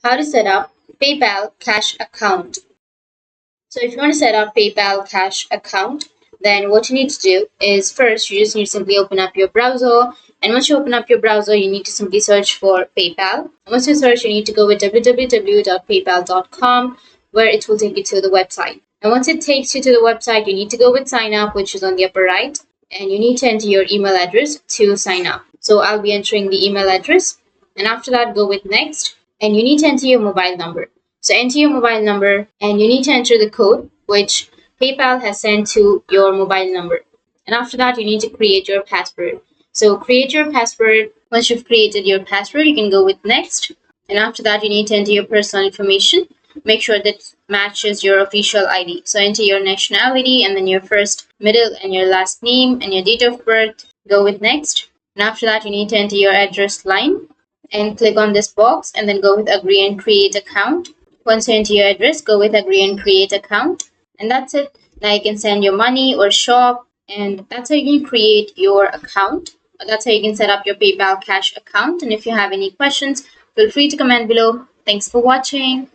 How to set up PayPal Cash account. So if you want to set up PayPal Cash account, then what you need to do is first you just need to simply open up your browser, and once you open up your browser you need to simply search for PayPal. And once you search, you need to go with www.paypal.com, where it will take you to the website. And once it takes you to the website, you need to go with sign up, which is on the upper right, and you need to enter your email address to sign up. So I'll be entering the email address, and after that go with next, and you need to enter your mobile number. So enter your mobile number, and you need to enter the code which PayPal has sent to your mobile number. And after that, you need to create your password. So create your password. Once you've created your password, you can go with next. And after that, you need to enter your personal information. Make sure that matches your official ID. So enter your nationality and then your first, middle, and your last name and your date of birth. Go with next. And after that, you need to enter your address line and click on this box and then go with agree and create account. Once you enter your address, go with agree and create account, and that's it. Now you can send your money or shop, and that's how you can create your account. That's how you can set up your PayPal Cash account. And if you have any questions, feel free to comment below. Thanks for watching.